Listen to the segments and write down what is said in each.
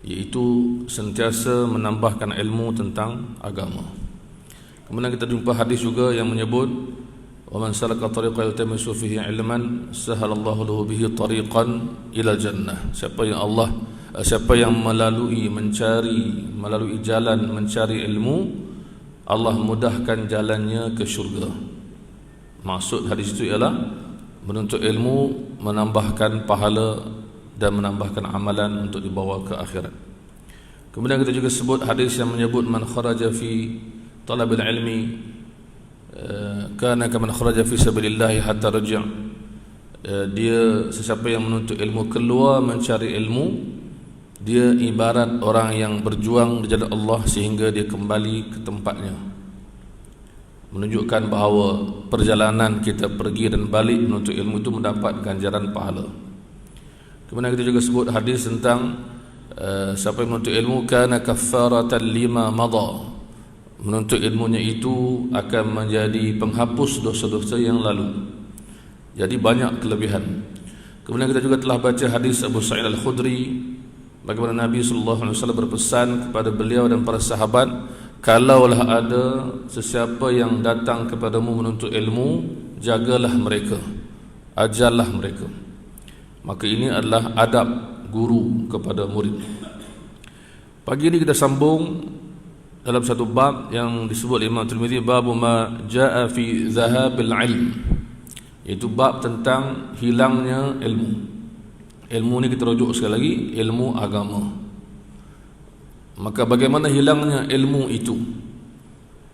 iaitu sentiasa menambahkan ilmu tentang agama. Kemudian kita jumpa hadis juga yang menyebut wa man salaka tariqan yaltamisu fihi ilman sahalallahu lahu bihi tariqan ila jannah. Siapa yang melalui jalan mencari ilmu, Allah mudahkan jalannya ke syurga. Maksud hadis itu ialah menuntut ilmu menambahkan pahala dan menambahkan amalan untuk dibawa ke akhirat. Kemudian kita juga sebut hadis yang menyebut man kharaja fi talabil ilmi kana kaman kharaja fi sabilillah hatta raja'. Dia sesiapa yang menuntut ilmu keluar mencari ilmu, dia ibarat orang yang berjuang di jalan Allah sehingga dia kembali ke tempatnya. Menunjukkan bahawa perjalanan kita pergi dan balik menuntut ilmu itu mendapat ganjaran pahala. Kemudian kita juga sebut hadis tentang siapa yang menuntut ilmu kana kaffaratan lima madha. Menuntut ilmunya itu akan menjadi penghapus dosa-dosa yang lalu. Jadi banyak kelebihan. Kemudian kita juga telah baca hadis Abu Sa'id Al-Khudri, bagaimana Nabi SAW berpesan kepada beliau dan para sahabat, kalaulah ada sesiapa yang datang kepadamu menuntut ilmu, jagalah mereka, ajarlah mereka. Maka ini adalah adab guru kepada murid. Pagi ini kita sambung dalam satu bab yang disebut Imam Tirmizi, bab ma jaa fi zahabil ilm, iaitu bab tentang hilangnya ilmu. Ilmu ni kita rujuk sekali lagi, ilmu agama. Maka bagaimana hilangnya ilmu itu?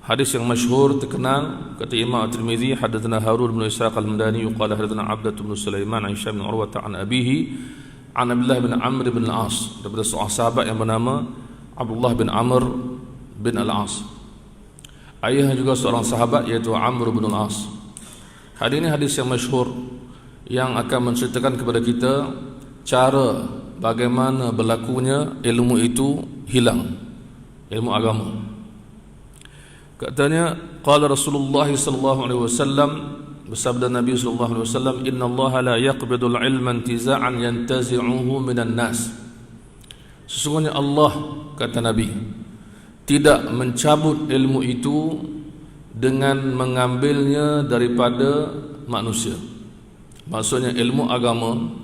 Hadis yang masyhur terkenal kata Imam At-Tirmizi, hadatsana Harun bin Ishaq al-Madani qala hadatsana Abdah bin Sulaiman an Hisham bin Urwah an abihi an Abdullah bin Amr bin al-As, daripada seorang sahabat yang bernama Abdullah bin Amr bin al-As. Ayahnya juga seorang sahabat iaitu Amr bin al-As. Hadis ini hadis yang masyhur yang akan menceritakan kepada kita cara bagaimana berlakunya ilmu itu hilang, ilmu agama. Katanya qala Rasulullah sallallahu alaihi wasallam, bersabda Nabi sallallahu alaihi wasallam, innallaha la yaqbidul ilma intiza'an yantazi'uhu minan nas. Sesungguhnya Allah, kata Nabi, tidak mencabut ilmu itu dengan mengambilnya daripada manusia. Maksudnya ilmu agama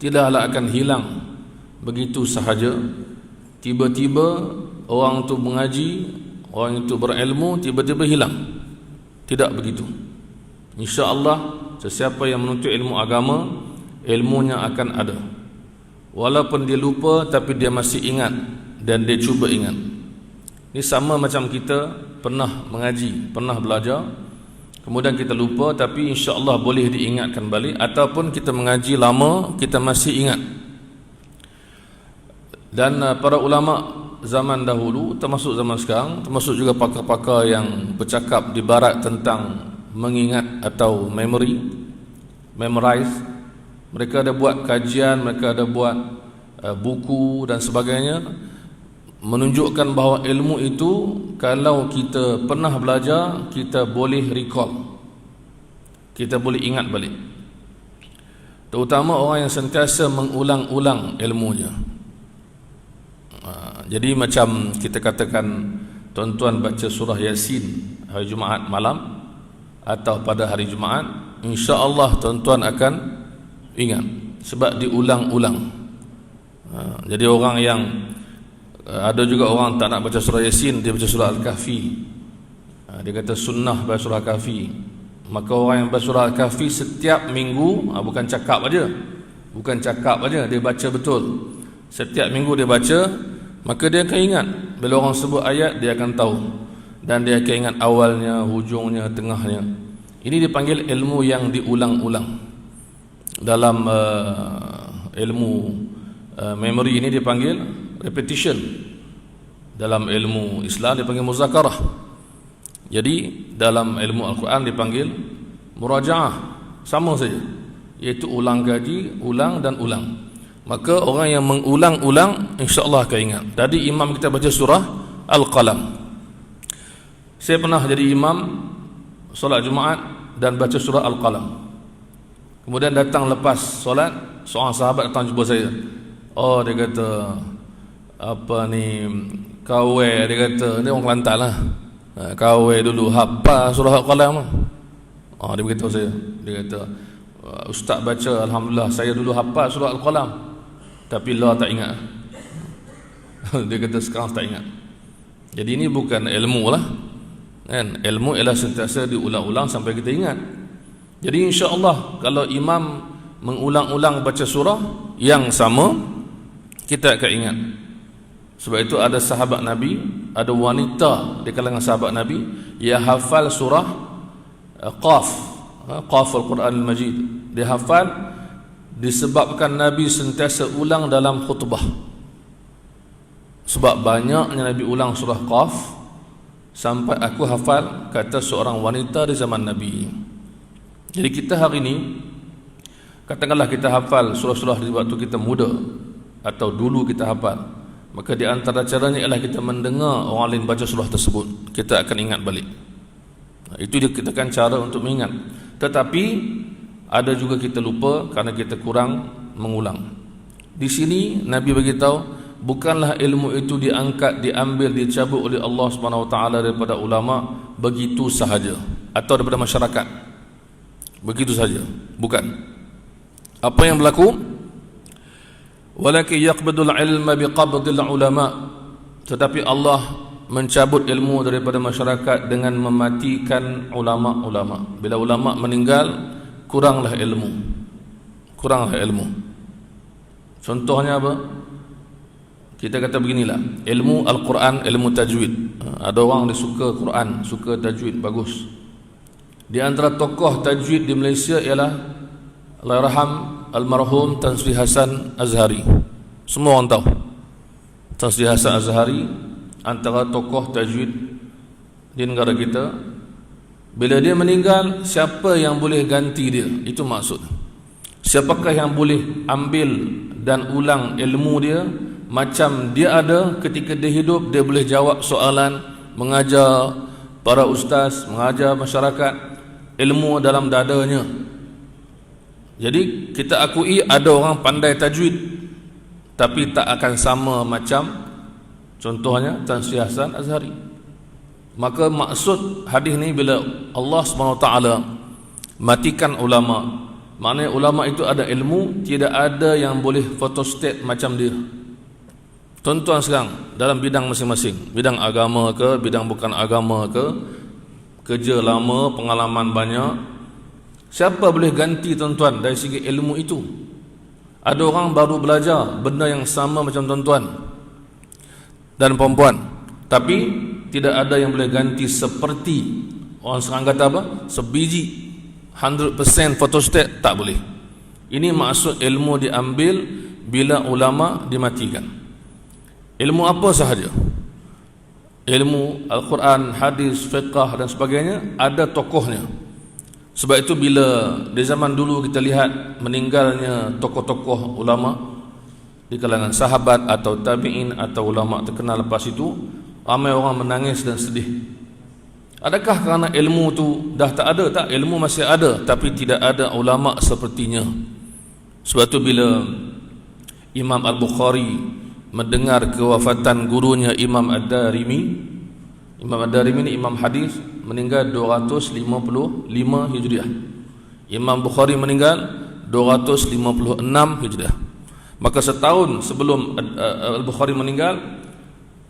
tidaklah akan hilang begitu sahaja. Tiba-tiba orang itu mengaji, orang itu berilmu, tiba-tiba hilang. Tidak begitu. InsyaAllah sesiapa yang menuntut ilmu agama, ilmunya akan ada. Walaupun dia lupa, tapi dia masih ingat dan dia cuba ingat. Ini sama macam kita pernah mengaji, pernah belajar, kemudian kita lupa, tapi insya-Allah boleh diingatkan balik. Ataupun kita mengaji lama, kita masih ingat. Dan para ulama zaman dahulu, termasuk zaman sekarang, termasuk juga pakar-pakar yang bercakap di barat tentang mengingat atau memorize, mereka ada buat kajian, mereka ada buat buku dan sebagainya, menunjukkan bahawa ilmu itu kalau kita pernah belajar, kita boleh recall, kita boleh ingat balik. Terutama orang yang sentiasa mengulang-ulang ilmunya. Jadi macam kita katakan tuan-tuan baca surah Yasin hari Jumaat malam atau pada hari Jumaat, insya-Allah tuan-tuan akan ingat sebab diulang-ulang. Jadi orang yang ada juga orang tak nak baca surah Yasin, dia baca surah Al-Kahfi. Dia kata sunnah baca surah Al-Kahfi. Maka orang yang baca surah Al-Kahfi setiap minggu, bukan cakap aja, dia baca betul. Setiap minggu dia baca, maka dia akan ingat. Bila orang sebut ayat, dia akan tahu, dan dia akan ingat awalnya, hujungnya, tengahnya. Ini dipanggil ilmu yang diulang-ulang. Dalam ilmu memory ini dipanggil repetition. Dalam ilmu Islam dipanggil muzakarah. Jadi dalam ilmu Al-Quran dipanggil muraja'ah. Sama saja, iaitu ulang kaji, ulang dan ulang. Maka orang yang mengulang-ulang, insya-Allah akan ingat. Tadi imam kita baca surah Al-Qalam. Saya pernah jadi imam solat Jumaat dan baca surah Al-Qalam. Kemudian datang lepas solat, seorang sahabat datang jumpa saya. Oh, dia kata, apa ni, kawai dia kata, dia orang Kelantan lah. Kawai dulu hafal surah Al-Qalam. Dia beritahu saya, dia kata, ustaz baca, alhamdulillah saya dulu hafal surah Al-Qalam, tapi lah tak ingat. Dia kata sekarang tak ingat. Jadi ini bukan ilmu lah kan? Ilmu ialah sentiasa diulang-ulang sampai kita ingat. Jadi insya-Allah kalau imam mengulang-ulang baca surah yang sama, kita akan ingat. Sebab itu ada sahabat Nabi, ada wanita di kalangan sahabat Nabi yang hafal surah Qaf, Qaf Al-Quran Al-Majid. Dia hafal disebabkan Nabi sentiasa ulang dalam khutbah. Sebab banyaknya Nabi ulang surah Qaf, sampai aku hafal, kata seorang wanita di zaman Nabi. Jadi kita hari ini, katakanlah kita hafal surah-surah di waktu kita muda, atau dulu kita hafal, maka di antara caranya ialah kita mendengar orang lain baca surah tersebut, kita akan ingat balik. Itu dia katakan cara untuk mengingat. Tetapi ada juga kita lupa kerana kita kurang mengulang. Di sini Nabi beritahu, bukanlah ilmu itu diangkat, diambil, dicabut oleh Allah SWT daripada ulama begitu sahaja, atau daripada masyarakat begitu saja. Bukan. Apa yang berlaku? Walakin yaqbidul ilma biqabdil ulama. Tetapi Allah mencabut ilmu daripada masyarakat dengan mematikan ulama-ulama. Bila ulama meninggal, kuranglah ilmu. Kuranglah ilmu. Contohnya apa? Kita kata beginilah, ilmu Al-Quran, ilmu tajwid. Ada orang dia suka Quran, suka tajwid, bagus. Di antara tokoh tajwid di Malaysia ialah Allahyarham almarhum Tan Sri Hasan Azhari. Semua orang tahu Tan Sri Hasan Azhari antara tokoh tajwid di negara kita. Bila dia meninggal, siapa yang boleh ganti dia? Itu maksud. Siapakah yang boleh ambil dan ulang ilmu dia macam dia ada ketika dia hidup? Dia boleh jawab soalan, mengajar para ustaz, mengajar masyarakat, ilmu dalam dadanya. Jadi kita akui ada orang pandai tajwid, tapi tak akan sama macam contohnya Tan Sri Hasan Azhari. Maka maksud hadis ni, bila Allah SWT matikan ulama, maknanya ulama itu ada ilmu, tidak ada yang boleh photostat macam dia. Tuan-tuan sekarang dalam bidang masing-masing, bidang agama ke, bidang bukan agama ke, kerja lama, pengalaman banyak, siapa boleh ganti tuan-tuan dari segi ilmu itu? Ada orang baru belajar benda yang sama macam tuan-tuan dan perempuan, tapi tidak ada yang boleh ganti seperti orang sekarang kata apa? Sebiji 100% photostat, tak boleh. Ini maksud ilmu diambil bila ulama dimatikan. Ilmu apa sahaja, ilmu Al-Quran, hadis, fiqah dan sebagainya, ada tokohnya. Sebab itu bila di zaman dulu kita lihat meninggalnya tokoh-tokoh ulama di kalangan sahabat atau tabi'in atau ulama terkenal lepas itu, ramai orang menangis dan sedih. Adakah kerana ilmu tu dah tak ada? Tak, ilmu masih ada, tapi tidak ada ulama sepertinya. Sebab itu bila Imam Al-Bukhari mendengar kewafatan gurunya Imam Ad-Darimi, Imam Ad-Darimi ni imam hadis, meninggal 255 Hijriah. Imam Bukhari meninggal 256 Hijriah. Maka setahun sebelum Al-Bukhari meninggal,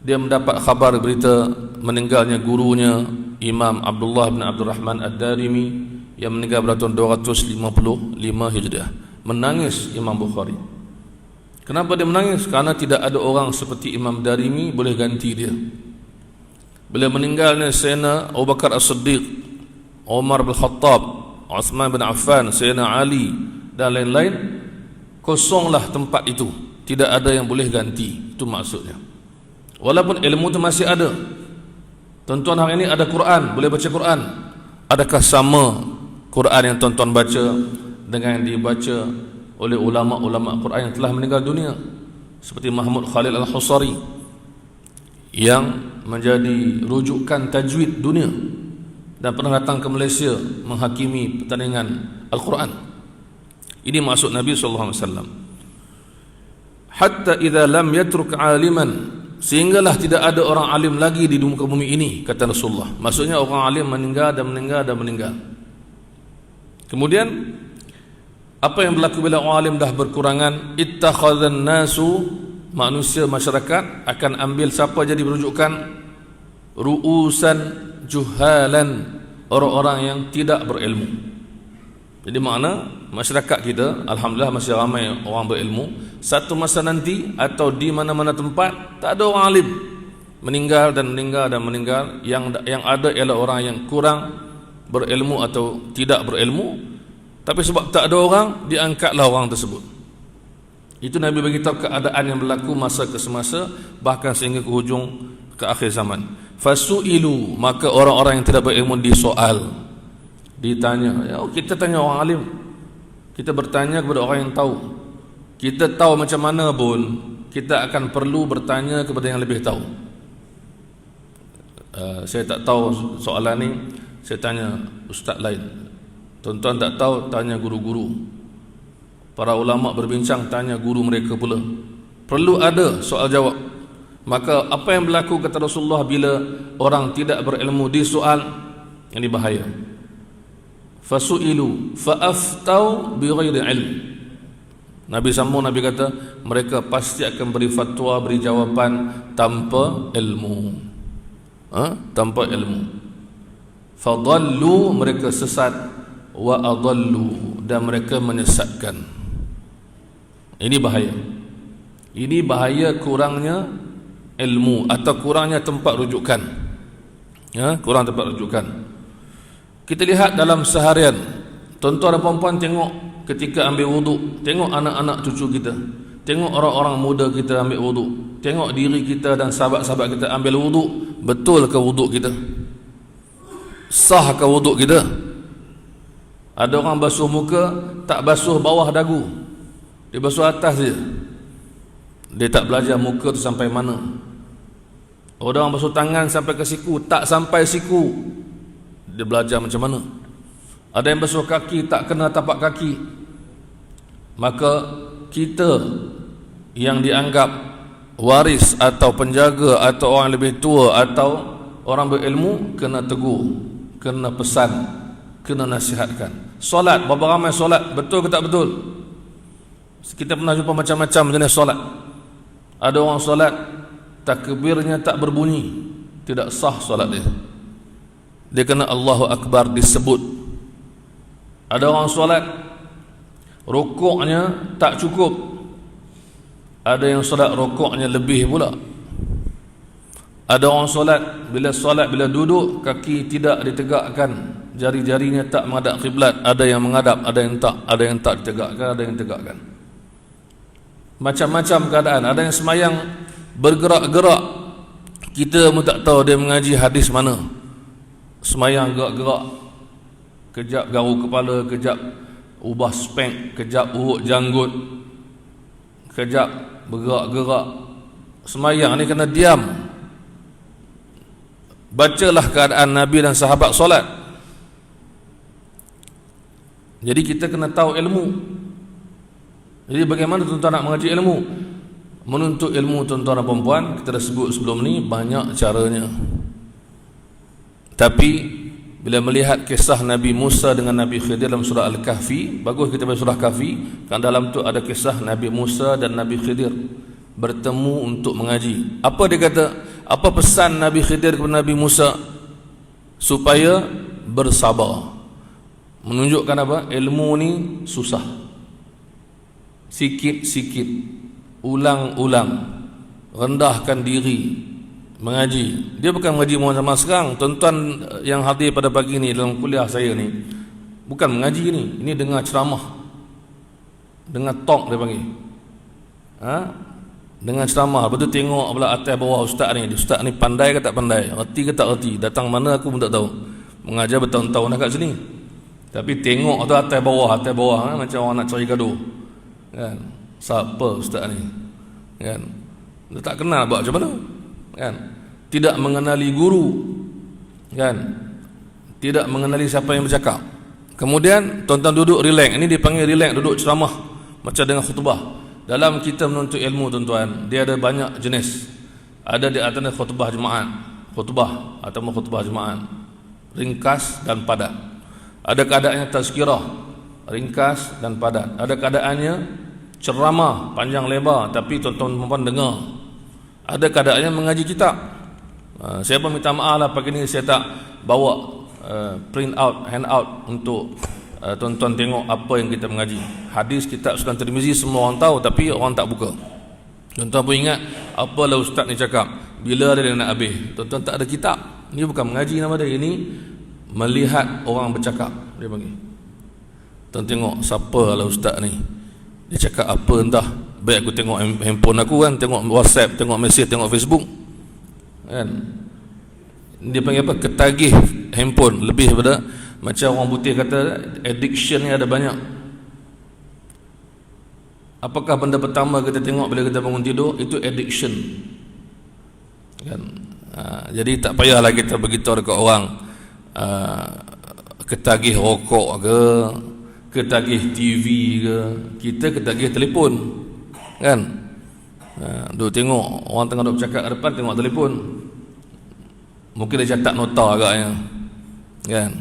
dia mendapat khabar berita meninggalnya gurunya Imam Abdullah bin Abdul Rahman Ad-Darimi yang meninggal pada tahun 255 Hijriah. Menangis Imam Bukhari. Kenapa dia menangis? Karena tidak ada orang seperti Imam Darimi boleh ganti dia. Bila meninggalnya Sayyidina Abu Bakar As-Siddiq, Umar bin Khattab, Uthman bin Affan, Sayyidina Ali dan lain-lain, kosonglah tempat itu. Tidak ada yang boleh ganti. Itu maksudnya. Walaupun ilmu itu masih ada. Tuan-tuan hari ini ada Quran, boleh baca Quran. Adakah sama Quran yang tuan-tuan baca dengan yang dibaca oleh ulama-ulama Quran yang telah meninggal dunia, seperti Mahmud Khalil Al-Husari yang menjadi rujukan tajwid dunia dan pernah datang ke Malaysia menghakimi pertandingan Al-Quran. Ini maksud Nabi SAW. hatta idza lam yatruk aliman, sehinggalah tidak ada orang alim lagi di muka bumi ini, kata Rasulullah. Maksudnya orang alim meninggal dan meninggal dan meninggal. Kemudian apa yang berlaku bila orang alim dah berkurangan? Ittakhadhan nasu, manusia masyarakat akan ambil siapa jadi berujukan? Ru'usan juhalan, orang-orang yang tidak berilmu. Jadi makna masyarakat kita alhamdulillah masih ramai orang berilmu. Satu masa nanti atau di mana-mana tempat tak ada orang alim, meninggal dan meninggal dan meninggal. Yang ada ialah orang yang kurang berilmu atau tidak berilmu. Tapi sebab tak ada orang, diangkatlah orang tersebut. Itu Nabi beritahu keadaan yang berlaku masa ke semasa, bahkan sehingga ke hujung ke akhir zaman. Fasu'ilu, maka orang-orang yang tidak berilmu disoal, ditanya. Ya, kita tanya orang alim, kita bertanya kepada orang yang tahu. Kita tahu macam mana pun, kita akan perlu bertanya kepada yang lebih tahu. Saya tak tahu soalan ni, saya tanya ustaz lain. Tuan-tuan tak tahu, tanya guru-guru. Para ulama berbincang, tanya guru mereka pula. Perlu ada soal jawab. Maka apa yang berlaku, kata Rasulullah, bila orang tidak berilmu disoal, ini bahaya. Fasu'ilu fa'aftau bighairi ilm. Nabi sambung, Nabi kata mereka pasti akan beri fatwa, beri jawapan tanpa ilmu. Tanpa ilmu. Fadallu, mereka sesat. Wa adallu, dan mereka menyesatkan. Ini bahaya. Ini bahaya kurangnya ilmu atau kurangnya tempat rujukan. Kurang tempat rujukan. Kita lihat dalam seharian, tuan-tuan dan puan-puan, tengok ketika ambil wuduk, tengok anak-anak cucu kita, tengok orang-orang muda kita ambil wuduk, tengok diri kita dan sahabat-sahabat kita ambil wuduk. Betul ke wuduk kita? Sah ke wuduk kita? Ada orang basuh muka, tak basuh bawah dagu, dia basuh atas je. Dia tak belajar muka tu sampai mana. Ada orang basuh tangan sampai ke siku, tak sampai siku, dia belajar macam mana. Ada yang basuh kaki, tak kena tapak kaki. Maka kita yang dianggap waris atau penjaga atau orang lebih tua atau orang berilmu, kena tegur, kena pesan, kena nasihatkan. Solat, berapa ramai solat? Betul ke tak betul? Kita pernah jumpa macam-macam jenis solat. Ada orang solat takbirnya tak berbunyi, tidak sah solat dia. Dia kena Allahu Akbar disebut. Ada orang solat rukuknya tak cukup. Ada yang solat rukuknya lebih pula. Ada orang solat bila duduk kaki tidak ditegakkan, jari-jarinya tak menghadap kiblat. Ada yang menghadap, ada yang tak, ada yang tak ditegakkan, ada yang tegakkan. Macam-macam keadaan. Ada yang semayang bergerak-gerak, kita pun tak tahu dia mengaji hadis mana. Semayang gerak-gerak, kejap garu kepala, kejap ubah spank, kejap urut janggut, kejap bergerak-gerak. Semayang ni kena diam. Bacalah keadaan Nabi dan sahabat solat. Jadi kita kena tahu ilmu. Jadi bagaimana tuan-tuan nak mengaji ilmu? Menuntut ilmu, tuan-tuan dan puan-puan, kita dah sebut sebelum ni, banyak caranya. Tapi bila melihat kisah Nabi Musa dengan Nabi Khidir dalam surah Al-Kahfi, bagus kita baca surah Kahfi, kan dalam tu ada kisah Nabi Musa dan Nabi Khidir bertemu untuk mengaji. Apa dia kata? Apa pesan Nabi Khidir kepada Nabi Musa? Supaya bersabar. Menunjukkan apa? Ilmu ni susah. Sikit-sikit, ulang-ulang, rendahkan diri, mengaji. Dia bukan mengaji sama sekarang. Tuan-tuan yang hadir pada pagi ni dalam kuliah saya ni, bukan mengaji ni. Ini dengar ceramah, dengar talk dia panggil. Dengan ceramah. Lepas tu tengok pula atas bawah ustaz ni. Ustaz ni pandai ke tak pandai, reti ke tak reti, datang mana aku pun tak tahu. Mengajar bertahun-tahun dah kat sini, tapi tengok tu atas bawah macam orang nak cari gaduh kan. Siapa ustaz ni kan? Dia tak kenal buat macam mana kan? Tidak mengenali guru kan? Tidak mengenali siapa yang bercakap. Kemudian tuan-tuan duduk relax. Ini dipanggil relax, duduk ceramah macam dengan khutbah. dalam kita menuntut ilmu tuan-tuan, dia ada banyak jenis. Ada di antaranya khutbah Jumaat, khutbah atau khutbah Jumaat ringkas dan padat. Ada keadaannya tazkirah, ringkas dan padat. Ada keadaannya ceramah panjang lebar tapi tuan-tuan perempuan dengar. Ada keadaannya mengaji kitab. Saya pun minta maaf lah pagi ni saya tak bawa print out, hand out untuk tuan-tuan tengok apa yang kita mengaji. Hadis, kitab, Sunan Tirmizi semua orang tahu tapi orang tak buka. Tuan-tuan pun ingat apalah ustaz ni cakap, bila dia nak habis. Tuan-tuan tak ada kitab. Ini bukan mengaji nama dia, ini melihat orang bercakap. Dia panggil. Tuan tengok siapa lah ustaz ni, dia cakap apa entah. Baik aku tengok handphone aku kan, tengok WhatsApp, tengok mesej, tengok Facebook kan. Dia panggil apa? Ketagih handphone. Lebih daripada, macam orang putih kata, addiction ni ada banyak. Apakah benda pertama kita tengok bila kita bangun tidur? Itu addiction kan. Jadi tak payahlah kita beritahu dekat orang ketagih rokok ke, ketagih TV ke. Kita ketagih telefon kan. Duk tengok orang tengah duk bercakap depan, tengok telefon. Mungkin dia catat nota agaknya kan.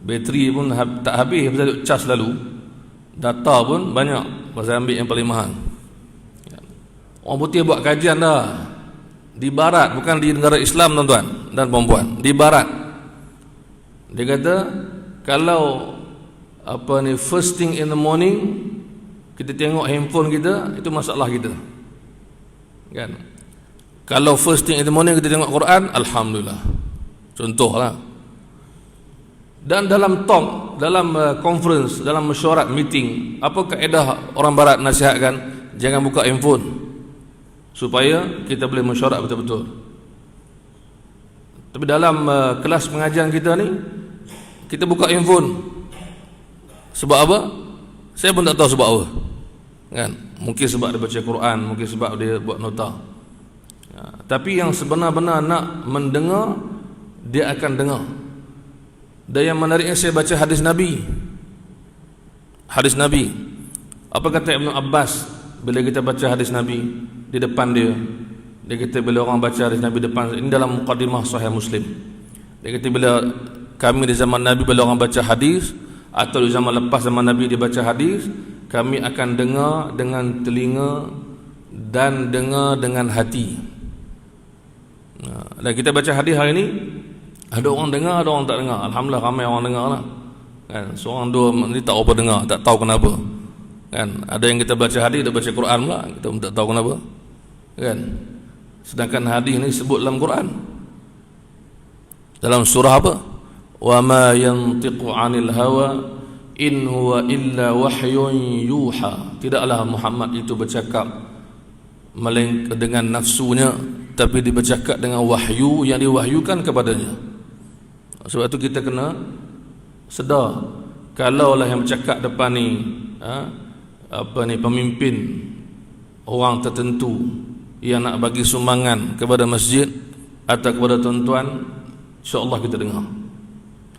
Bateri pun tak habis pasal duk cas lalu. Data pun banyak pasal ambil yang paling mahal. Orang putih buat kajian dah di barat, bukan di negara Islam tuan-tuan dan puan-puan, di barat. Dia kata kalau first thing in the morning kita tengok handphone kita, itu masalah kita kan. Kalau first thing in the morning kita tengok Quran, alhamdulillah. Contohlah. Dan dalam talk, dalam conference, dalam mesyuarat, meeting, apa kaedah orang barat nasihatkan? Jangan buka handphone supaya kita boleh mesyuarat betul-betul. Tapi dalam kelas pengajian kita ni, kita buka handphone. Sebab apa? Saya pun tak tahu sebab apa kan. Mungkin sebab dia baca Quran, mungkin sebab dia buat nota. Tapi yang sebenar-benar nak mendengar, dia akan dengar. Dan yang menariknya, saya baca hadis Nabi. Hadis Nabi, apa kata Ibn Abbas bila kita baca hadis Nabi di depan dia? Dia kata bila orang baca hadis Nabi depan, ini dalam muqaddimah Sahih Muslim. Dia kata bila kami di zaman Nabi, bila orang baca hadis, atau di zaman lepas zaman Nabi dia baca hadis, kami akan dengar dengan telinga dan dengar dengan hati. Dan kita baca hadis hari ini, ada orang dengar, ada orang tak dengar. Alhamdulillah ramai orang dengar lah kan. Seorang dua ni tak apa dengar, tak tahu kenapa kan. Ada yang kita baca hadis, dia baca Quran pula, kita pun tak tahu kenapa kan. Sedangkan hadis ni sebut dalam Quran, dalam surah apa? Wa ma yantiqu 'anil hawa in huwa illa wahyun yuha. Tidaklah Muhammad itu bercakap melainkan dengan nafsunya, tapi dia bercakap dengan wahyu yang diwahyukan kepadanya. Sebab itu kita kena sedar, kalaulah yang bercakap depan ni pemimpin orang tertentu yang nak bagi sumbangan kepada masjid atau kepada tuan-tuan, insya-Allah kita dengar.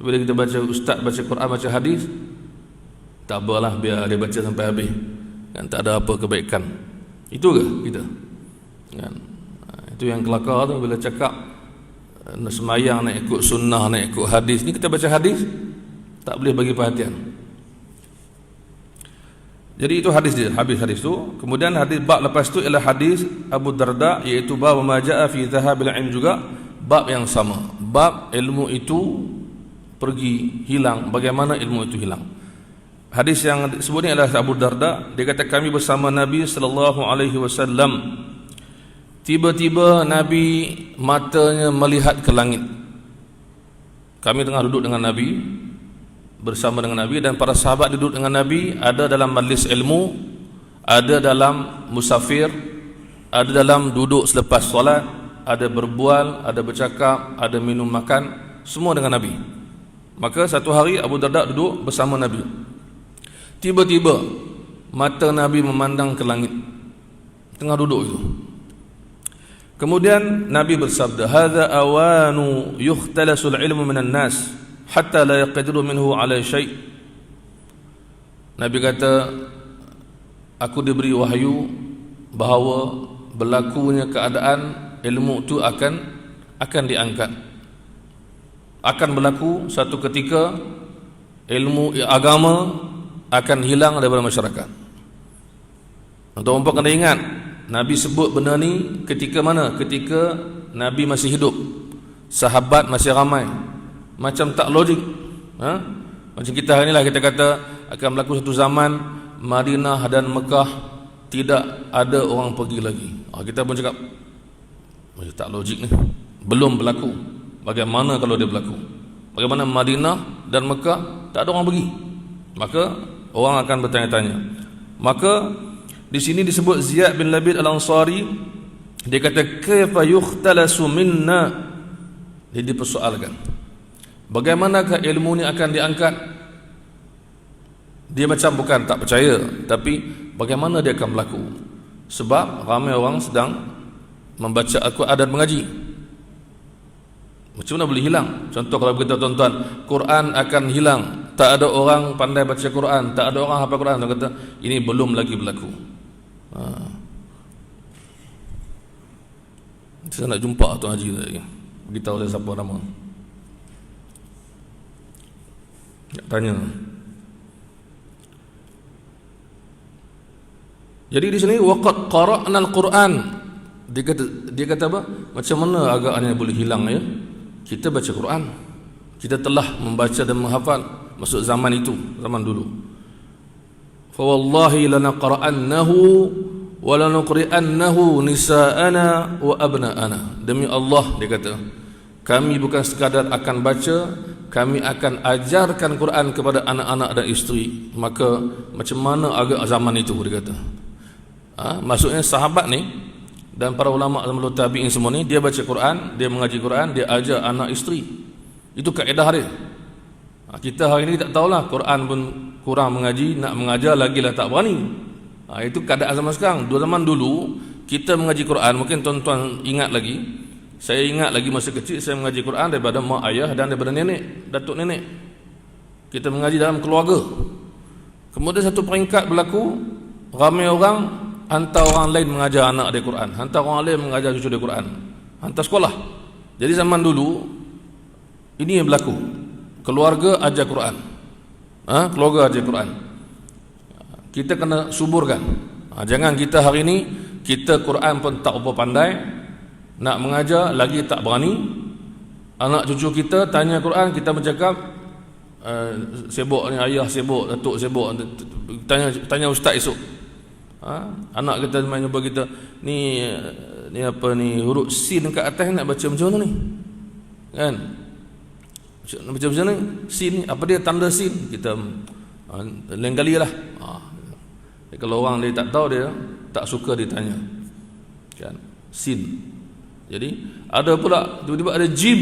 Bila kita baca ustaz baca Quran, baca hadis, tak apalah, biar dia baca sampai habis kan, tak ada apa kebaikan. Itu ke kita kan? Itu yang kelakar tu, bila cakap nak semayang, nak ikut sunnah, nak ikut hadis. Ni kita baca hadis, tak boleh bagi perhatian. Jadi itu hadis dia, habis hadis tu. Kemudian hadis bab lepas tu ialah hadis Abu Darda, iaitu bab ma jaa fi dhahabil ilm, juga bab yang sama. Bab ilmu itu pergi, hilang, bagaimana ilmu itu hilang. Hadis yang disebut ni adalah Abu Darda. Dia kata kami bersama Nabi sallallahu alaihi wasallam. Tiba-tiba Nabi matanya melihat ke langit. Kami tengah duduk dengan Nabi, bersama dengan Nabi, dan para sahabat duduk dengan Nabi. Ada dalam majlis ilmu, ada dalam musafir, ada dalam duduk selepas solat, ada berbual, ada bercakap, ada minum makan, semua dengan Nabi. Maka satu hari Abu Darda duduk bersama Nabi. Tiba-tiba mata Nabi memandang ke langit, tengah duduk itu. Kemudian Nabi bersabda, "Hadza awanu yukhtalasul ilmu minan nas hatta la yaqdiru minhu ala syai'." Nabi kata, aku diberi wahyu bahawa berlakunya keadaan ilmu itu akan diangkat. Akan berlaku satu ketika ilmu agama akan hilang daripada masyarakat. Untuk kena ingat, Nabi sebut benda ni ketika mana? Ketika Nabi masih hidup, sahabat masih ramai. Macam tak logik. Macam kita hari inilah, kita kata akan berlaku satu zaman Madinah dan Mekah tidak ada orang pergi lagi. Kita pun cakap tak logik ni, belum berlaku. Bagaimana kalau dia berlaku? Bagaimana Madinah dan Mekah tak ada orang pergi? Maka orang akan bertanya-tanya. Maka di sini disebut Ziyad bin Labid Al-Ansari, dia kata kaifa yukhtalasu minna. Dia dipersoalkan, bagaimanakah ilmu ni akan diangkat? Dia macam bukan tak percaya, tapi bagaimana dia akan berlaku? Sebab ramai orang sedang membaca Al-Quran dan mengaji. Macam mana boleh hilang? Contoh kalau kita tuan-tuan, Quran akan hilang, tak ada orang pandai baca Quran, tak ada orang hafal Quran, dia kata ini belum lagi berlaku. Saya nak jumpa Tuan Haji lagi, beritahu saya siapa nama. Nak tanya. Jadi di sini waqad qara'na al-Quran. Dia kata apa? Macam mana agaknya boleh hilang ya? Kita baca Quran. Kita telah membaca dan menghafal masuk zaman itu, zaman dulu. Fa wallahi lanaqra'annahu wa lanuqri'annahu nisa'ana wa abna'ana. Demi Allah, dia kata, kami bukan sekadar akan baca, kami akan ajarkan Quran kepada anak-anak dan isteri. Maka macam mana agak zaman itu, dia kata. Maksudnya sahabat ni dan para ulama zaman tabi'in semua ni, dia baca Quran, dia mengaji Quran, dia ajar anak isteri. Itu kaedah dia. Kita hari ini tak tahulah, Quran pun kurang mengaji, nak mengajar lagi lah tak berani. Itu keadaan zaman sekarang. Zaman dulu kita mengaji Quran, mungkin tuan-tuan ingat lagi, saya ingat lagi masa kecil saya mengaji Quran daripada mak ayah dan daripada nenek, datuk nenek. Kita mengaji dalam keluarga. Kemudian satu peringkat berlaku, ramai orang hantar orang lain mengajar anak dia Quran, hantar orang lain mengajar cucu dia Quran, hantar sekolah. Jadi zaman dulu ini yang berlaku, keluarga ajar Quran, keluarga ajar Quran. Kita kena suburkan. Jangan kita hari ini kita Quran pun tak apa pandai, nak mengajar lagi tak berani. Anak cucu kita tanya Quran, kita bercakap sibuk ni, ayah sibuk, datuk sibuk, tanya ustaz esok. Anak kita main jumpa kita, ni apa ni, huruf sin kat atas nak baca macam mana ni, kan? Nak baca macam mana sin ni, apa dia tanda sin? Kita lain kali lah. Kalau orang dia tak tahu, dia tak suka ditanya, kan? Sin. Jadi ada pula tiba-tiba ada jim.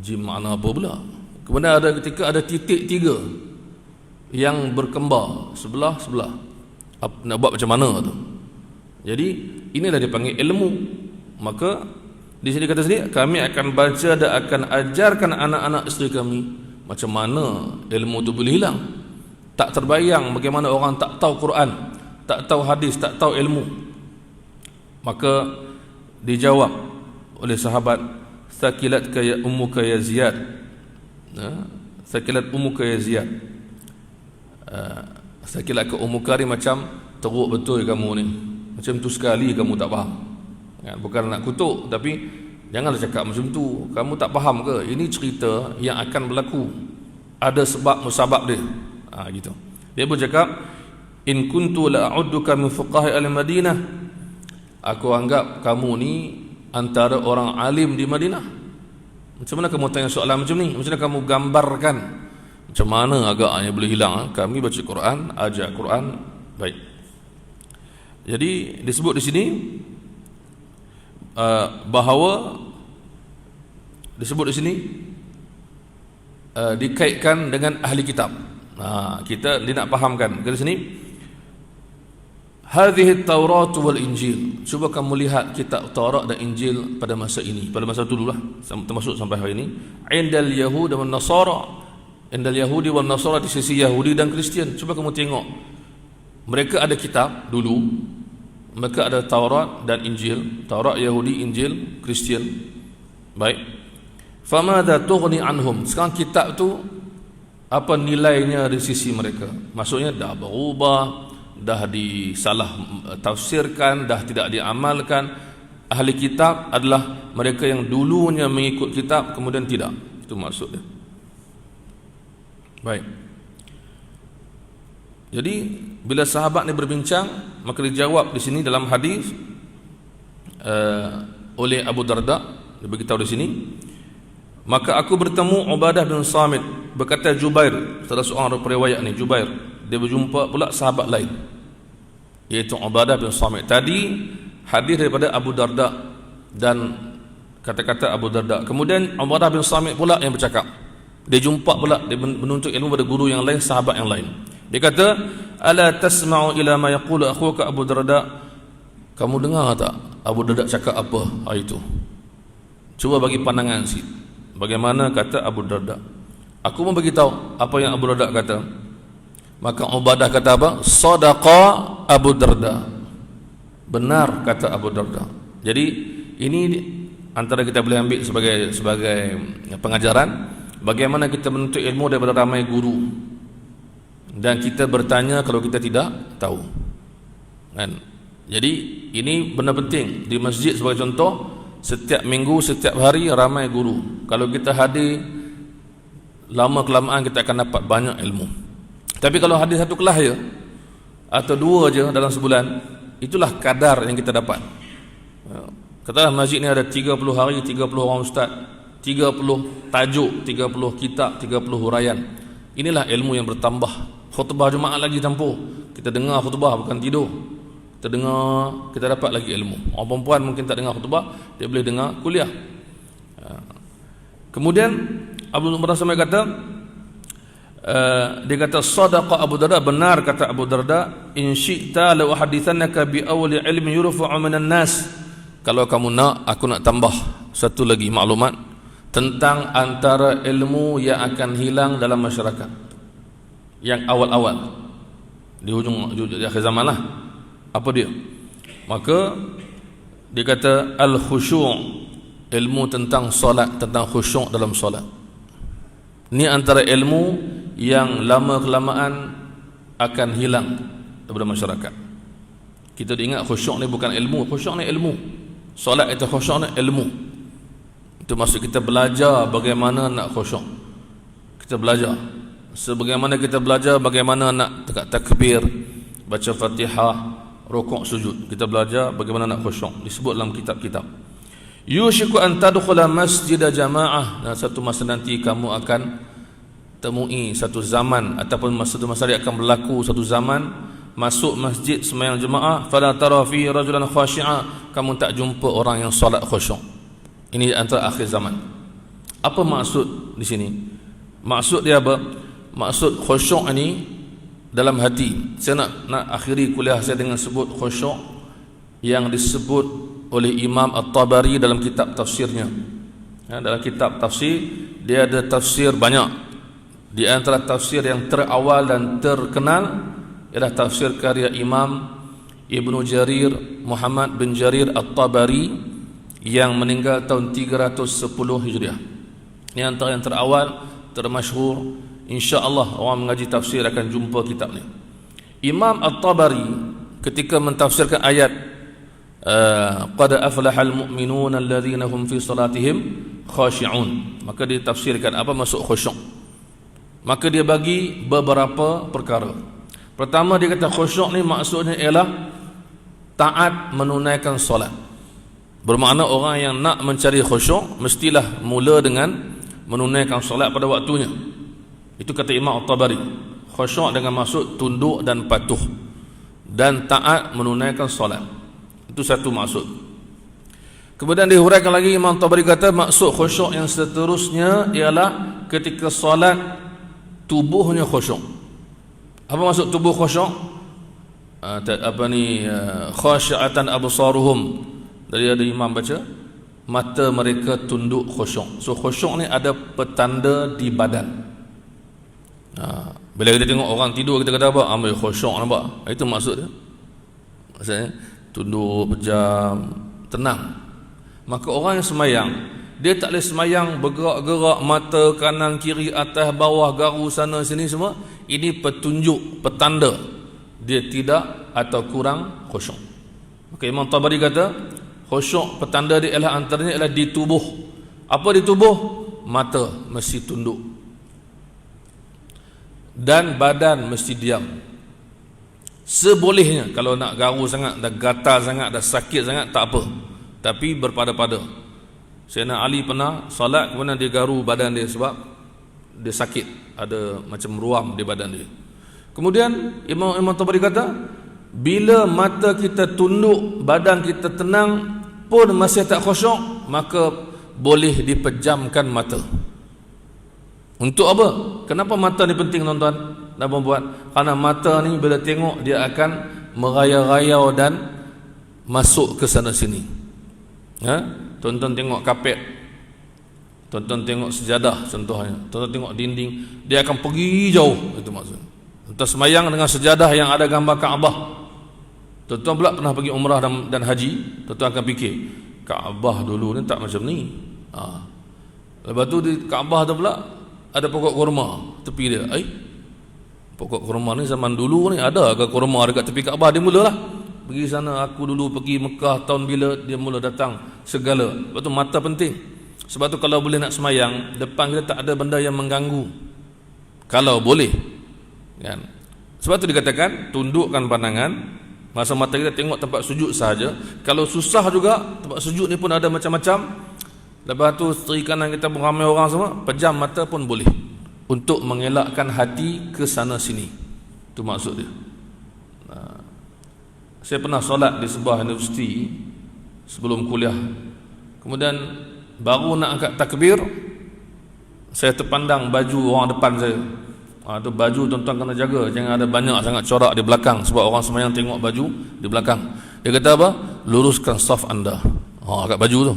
Jim makna apa pula? Kemudian ada ketika ada titik 3 yang berkembar sebelah-sebelah. Nak buat macam mana tu? Jadi inilah dipanggil ilmu. Maka di sini kata sini, kami akan baca dan akan ajarkan anak-anak isteri kami macam mana ilmu tu boleh hilang. Tak terbayang bagaimana orang tak tahu Quran, tak tahu hadis, tak tahu ilmu. Maka dijawab oleh sahabat, thaqilatka ya ummuka ya Ziyad. Thaqilat ummuka ya Ziyad. Thaqilatka ummuka ni macam teruk betul kamu ni, macam tu sekali kamu tak faham. Bukan nak kutuk, tapi janganlah cakap macam tu, kamu tak faham ke? Ini cerita yang akan berlaku, ada sebab musabab dia. Gitu. Dia pun cakap, in kuntu la'udduka min fuqaha al-Madinah. Aku anggap kamu ni antara orang alim di Madinah. Macam mana kamu tanya soalan macam ni? Macam mana kamu gambarkan macam mana agaknya boleh hilang? Kami baca Quran, ajar Quran. Baik. Jadi disebut di sini bahawa disebut di sini dikaitkan dengan ahli kitab. Kita dia nak fahamkan di sini, hadhihi Taurat wal Injil. Cuba kamu lihat kitab Taurat dan Injil pada masa ini, pada masa dululah, termasuk sampai hari ini. Indal Yahud dan Nasara, indal Yahudi wal Nasara, di sisi Yahudi dan Kristian. Cuba kamu tengok mereka ada kitab dulu, mereka ada Taurat dan Injil, Taurat Yahudi, Injil Kristian. Baik. Famadha tughni anhum, sekarang kitab tu apa nilainya di sisi mereka? Maksudnya dah berubah, dah disalah tafsirkan, dah tidak diamalkan. Ahli kitab adalah mereka yang dulunya mengikut kitab kemudian tidak. Itu maksud dia. Baik. Jadi bila sahabat ni berbincang, maka dijawab di sini dalam hadis oleh Abu Darda, dia beritahu di sini, maka aku bertemu Ubadah bin Samit, berkata Jubair, salah seorang periwayat ni Jubair, dia berjumpa pula sahabat lain iaitu Ubadah bin Samit. Tadi hadis daripada Abu Darda dan kata-kata Abu Darda. Kemudian Ubadah bin Samit pula yang bercakap. Dia jumpa pula, dia menuntut ilmu pada guru yang lain, sahabat yang lain. Dia kata, ala tasma'u ila ma yaqulu akhuka Abu Darda? Kamu dengar tak Abu Darda cakap apa hari itu? Cuba bagi pandangan sikit. Bagaimana kata Abu Darda? Aku mau bagi tahu apa yang Abu Darda kata. Maka Ubadah kata apa? Sadaqa Abu Darda. Benar kata Abu Darda. Jadi ini antara kita boleh ambil sebagai pengajaran bagaimana kita menuntut ilmu daripada ramai guru. Dan kita bertanya kalau kita tidak tahu, kan? Jadi ini benar penting. Di masjid sebagai contoh, setiap minggu, setiap hari ramai guru. Kalau kita hadir lama kelamaan, kita akan dapat banyak ilmu. Tapi kalau hadir satu kelas je atau dua je dalam sebulan, itulah kadar yang kita dapat. Katalah masjid ni ada 30 hari, 30 orang ustaz, 30 tajuk, 30 kitab, 30 huraian. Inilah ilmu yang bertambah. Khutbah Jumaat lagi campur. Kita dengar khutbah, bukan tidur. Kita dengar, kita dapat lagi ilmu. Orang perempuan mungkin tak dengar khutbah, dia boleh dengar kuliah. Kemudian Abu Darda kata, dia kata sadaqa Abu Darda, benar kata Abu Darda, in syi'ta la uhaddithannaka bi awli ilmi yurfa'u minan nas. Kalau kamu nak, aku nak tambah satu lagi maklumat tentang antara ilmu yang akan hilang dalam masyarakat. Yang awal-awal di hujung di akhir zaman lah. Apa dia? Maka dia kata al-khusyu', ilmu tentang solat, tentang khusyuk dalam solat. Ini antara ilmu yang lama kelamaan akan hilang daripada masyarakat. Kita ingat khusyuk ni bukan ilmu, khusyuk ni ilmu. Solat itu khusyuk ni ilmu. Itu maksud kita belajar bagaimana nak khusyuk. Kita belajar sebagaimana kita belajar bagaimana nak takbir, baca Fatihah, rukuk, sujud. Kita belajar bagaimana nak khusyuk. Disebut dalam kitab-kitab. Yushiku an tadkhula masjida jamaah. Dan satu masa nanti kamu akan temui satu zaman ataupun satu masa dia akan berlaku satu zaman masuk masjid sembahyang jemaah, fala tara fi rajulan khashi'a, kamu tak jumpa orang yang solat khusyuk. Ini antara akhir zaman. Apa maksud di sini? Maksud dia apa? Maksud khusyuk ini dalam hati. Saya nak akhiri kuliah saya dengan sebut khusyuk yang disebut oleh Imam At-Tabari dalam kitab tafsirnya. Dalam kitab tafsir dia ada tafsir banyak. Di antara tafsir yang terawal dan terkenal ialah tafsir karya Imam Ibnu Jarir, Muhammad bin Jarir At-Tabari yang meninggal tahun 310 Hijriah. Ini antara yang terawal, termasyhur. InsyaAllah orang mengaji tafsir akan jumpa kitab ni. Imam At-Tabari ketika mentafsirkan ayat qad aflahal mu'minun alladhina hum fi salatihim khashi'un, maka dia tafsirkan apa maksud khusyuk. Maka dia bagi beberapa perkara. Pertama dia kata khusyuk ni maksudnya ialah taat menunaikan solat. Bermakna orang yang nak mencari khusyuk mestilah mula dengan menunaikan solat pada waktunya. Itu kata Imam At-Tabari. Khusyuk dengan maksud tunduk dan patuh dan taat menunaikan solat. Itu satu maksud. Kemudian dihuraikan lagi Imam At-Tabari kata maksud khusyuk yang seterusnya ialah ketika solat tubuhnya khusyuk. Apa maksud tubuh khusyuk? Khasyi'atan absaruhum. Dari ada imam baca mata mereka tunduk khusyuk. So khusyuk ni ada petanda di badan. Bila kita tengok orang tidur, kita kata apa? Ambil khusyuk, nampak? Itu maksud dia. Maksudnya tunduk, pejam, tenang. Maka orang yang semayang, dia tak boleh semayang bergerak-gerak mata kanan kiri atas bawah garu sana sini semua. Ini petunjuk, petanda dia tidak atau kurang khusyuk. Maka Imam Tabari kata khusyuk petanda dia ialah antaranya ialah di tubuh. Apa di tubuh? Mata mesti tunduk dan badan mesti diam. Sebolehnya, kalau nak garu sangat, dah gatal sangat, dah sakit sangat, tak apa, tapi berpada-pada. Sayyidina Ali pernah salat, kemudian dia garu badan dia sebab dia sakit, ada macam ruam di badan dia. Kemudian Imam Tabari kata, bila mata kita tunduk, badan kita tenang pun masih tak khusyuk, maka boleh dipejamkan mata. Untuk apa? Kenapa mata ni penting, tuan-tuan dan puan-puan? Kerana mata ni bila tengok, dia akan merayau-rayau dan masuk ke sana sini. Tuan-tuan tengok kapet, tuan-tuan tengok sejadah contohnya, tuan-tuan tengok dinding, dia akan pergi jauh. Itu maksudnya. Tuan semayang dengan sejadah yang ada gambar Kaabah. Tuan-tuan pula pernah pergi umrah dan haji, tuan-tuan akan fikir, Kaabah dulu ni tak macam ni. Lepas tu di Kaabah tu pula ada pokok kurma tepi dia. Pokok kurma ni zaman dulu ni ada ke kurma dekat tepi Kaabah? Dia mulalah pergi sana. Aku dulu pergi Mekah tahun bila, dia mula datang segala. Sebab tu mata penting. Sebab tu kalau boleh nak semayang, depan kita tak ada benda yang mengganggu, kalau boleh, kan? Sebab tu dikatakan tundukkan pandangan masa mata kita tengok tempat sujud sahaja. Kalau susah juga, tempat sujud ni pun ada macam-macam. Lepas tu seteri kanan kita pun ramai orang semua, pejam mata pun boleh, untuk mengelakkan hati ke sana sini. Itu maksud dia. Saya pernah solat di sebuah universiti sebelum kuliah. Kemudian baru nak angkat takbir, saya terpandang baju orang depan saya. Tu baju tuan-tuan kena jaga, jangan ada banyak sangat corak di belakang, sebab orang semayang tengok baju di belakang. Dia kata apa? Luruskan saf anda. Kat baju tu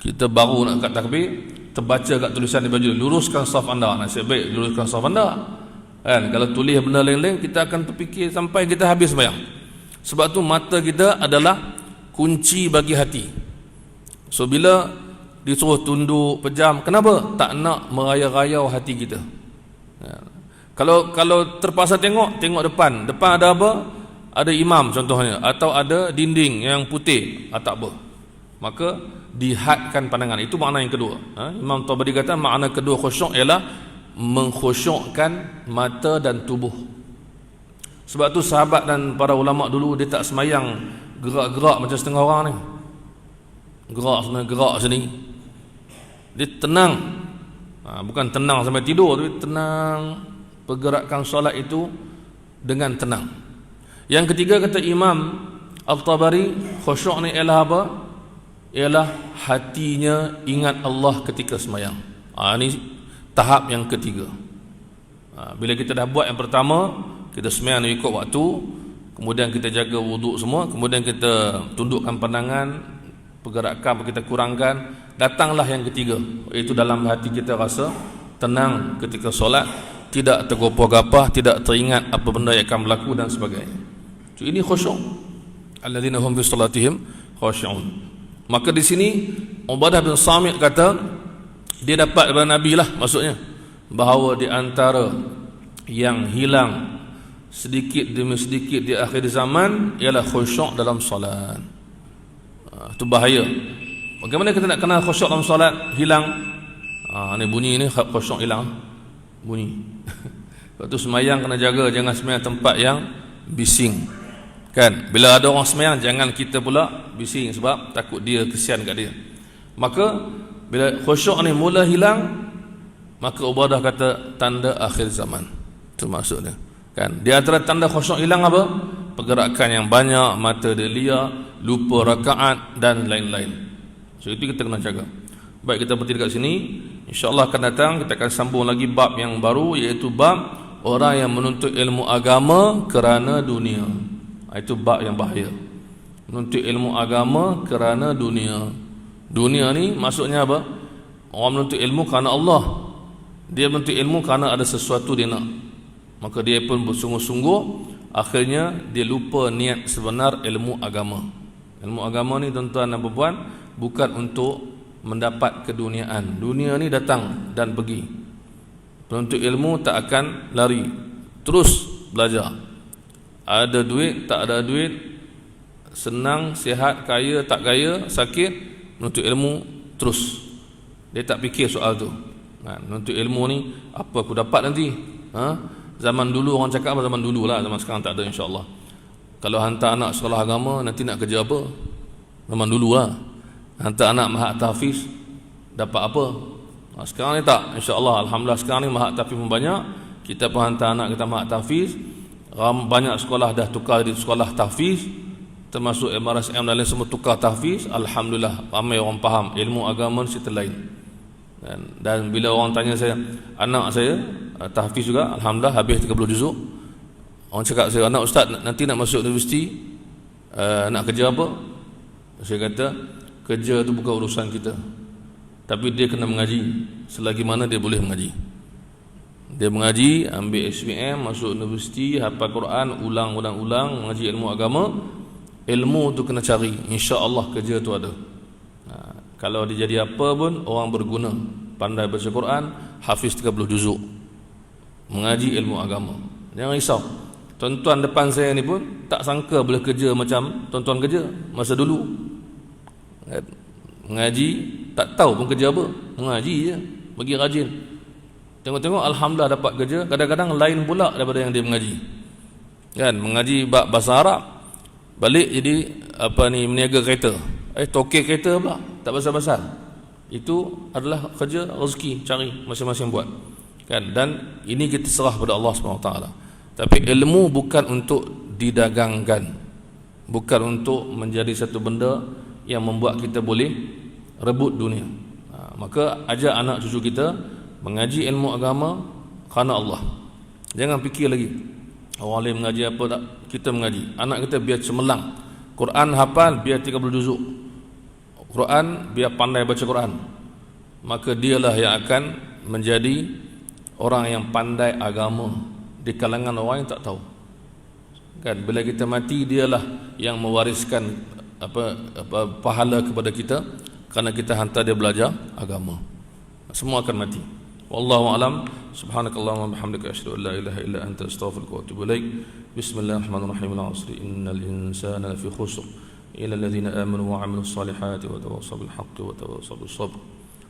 kita baru nak angkat takbir, terbaca kat tulisan di baju, luruskan saf anda. Nasib baik luruskan saf anda, kan? Kalau tulis benda lain-lain, kita akan terfikir sampai kita habis sembahyang. Sebab tu mata kita adalah kunci bagi hati. So bila disuruh tunduk, pejam, kenapa? Tak nak merayau-rayau hati kita. Kalau terpaksa tengok depan ada apa? Ada imam contohnya, atau ada dinding yang putih, tak apa, maka dihadkan pandangan. Itu makna yang kedua. Imam Tabari kata makna kedua khusyuk ialah mengkhusyukkan mata dan tubuh. Sebab tu sahabat dan para ulama dulu, dia tak semayang gerak-gerak macam setengah orang ni, gerak sini. Dia tenang, bukan tenang sampai tidur, tapi tenang, pergerakan solat itu dengan tenang. Yang ketiga kata Imam Al-Tabari, khusyuk ni ialah apa? Ialah hatinya ingat Allah ketika semayang. Ini tahap yang ketiga. Bila kita dah buat yang pertama, kita semayang ikut waktu, kemudian kita jaga wuduk semua, kemudian kita tundukkan pandangan, pergerakan kita kurangkan, datanglah yang ketiga, iaitu dalam hati kita rasa tenang ketika solat, tidak tergopoh-gapah, tidak teringat apa benda yang akan berlaku dan sebagainya. So, ini khusyuk. Alladzina hum fi salatihim khushu'un. Maka di sini Ubadah bin Samit kata, dia dapat daripada Nabi lah, maksudnya bahawa di antara yang hilang sedikit demi sedikit di akhir zaman ialah khusyuk dalam solat. Itu bahaya. Bagaimana kita nak kenal khusyuk dalam solat hilang? Ni bunyi ni khusyuk hilang, bunyi. Lepas tu semayang kena jaga, jangan semayang tempat yang bising, kan? Bila ada orang semayang, jangan kita pula bising, sebab takut dia, kesian kat dia. Maka bila khusyuk ni mula hilang, maka Ubadah kata tanda akhir zaman. Itu maksudnya, kan? Di antara tanda khusyuk hilang apa? Pergerakan yang banyak, mata dia liar, lupa rakaat dan lain-lain. So itu kita kena jaga. Baik, kita berhenti dekat sini. InsyaAllah akan datang kita akan sambung lagi bab yang baru, iaitu bab orang yang menuntut ilmu agama kerana dunia. Itu bab yang bahaya. Menuntut ilmu agama kerana dunia. Dunia ni maksudnya apa? Orang menuntut ilmu kerana Allah. Dia menuntut ilmu kerana ada sesuatu dia nak. maka dia pun bersungguh-sungguh, akhirnya dia lupa niat sebenar ilmu agama. Ilmu agama ni tuan-tuan dan puan, bukan untuk mendapat keduniaan. Dunia ni datang dan pergi. Penuntut ilmu tak akan lari, terus belajar. Ada duit, tak ada duit, senang, sihat, kaya, tak kaya, sakit, menuntut ilmu terus. Dia tak fikir soal tu. Menuntut ilmu ni, apa aku dapat nanti? Zaman dulu orang cakap apa? Zaman dulu lah, zaman sekarang tak ada, insyaAllah. Kalau hantar anak sekolah agama, nanti nak kerja apa? Zaman dulu lah. Hantar anak mahat tahfiz, dapat apa? Sekarang ni tak, insyaAllah. Alhamdulillah sekarang ni mahat tahfiz pun banyak. Kita pun hantar anak kita mahat tahfiz. Banyak sekolah dah tukar di sekolah tahfiz, termasuk MRSM dan lain semua tukar tahfiz. Alhamdulillah, ramai orang faham ilmu agama cerita lain. Dan bila orang tanya saya, anak saya tahfiz juga, Alhamdulillah habis 30 juzuk. Orang cakap saya, anak ustaz nanti nak masuk universiti, nak kerja apa? Saya kata, kerja tu bukan urusan kita, tapi dia kena mengaji selagi mana dia boleh mengaji. Dia mengaji, ambil SPM, masuk universiti, hafal Quran, ulang-ulang, mengaji ilmu agama. Ilmu tu kena cari, insya-Allah kerja tu ada. Kalau dia jadi apa pun, orang berguna, pandai baca Quran, hafiz 30 juzuk, mengaji ilmu agama. Jangan risau. Tuan-tuan depan saya ni pun tak sangka boleh kerja macam tuan-tuan kerja masa dulu. Mengaji, tak tahu pun kerja apa, mengaji je, bagi rajin. Tengok-tengok alhamdulillah dapat kerja. Kadang-kadang lain pula daripada yang dia mengaji. Kan, mengaji bahasa Arab, balik jadi meniaga kereta. Tokek kereta pula, tak pasal-pasal. Itu adalah kerja rezeki, cari masing-masing buat. Kan, dan ini kita serah pada Allah SWT. Tapi ilmu bukan untuk didagangkan, bukan untuk menjadi satu benda yang membuat kita boleh rebut dunia. Maka ajak anak cucu kita mengaji ilmu agama kerana Allah. Jangan fikir lagi orang lain mengaji apa tak, kita mengaji. Anak kita biar cemerlang, Quran hafal, biar 30 juzuk Quran, biar pandai baca Quran. Maka dialah yang akan menjadi orang yang pandai agama di kalangan orang yang tak tahu. Kan, bila kita mati, dialah yang mewariskan pahala kepada kita, kerana kita hantar dia belajar agama. Semua akan mati. Wallahu a'lam. Subhanakallahumma wa bihamdika asyhadu an la ilaha illa anta astaghfiruka wa atubu ilaik. Bismillahirrahmanirrahim. Al-'asri innal insana lafi khusr illa alladhina amanu wa 'amilus salihati wa tawassaw bil haqqi wa tawassaw bis sabr.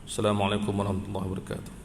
Assalamualaikum warahmatullahi wabarakatuh.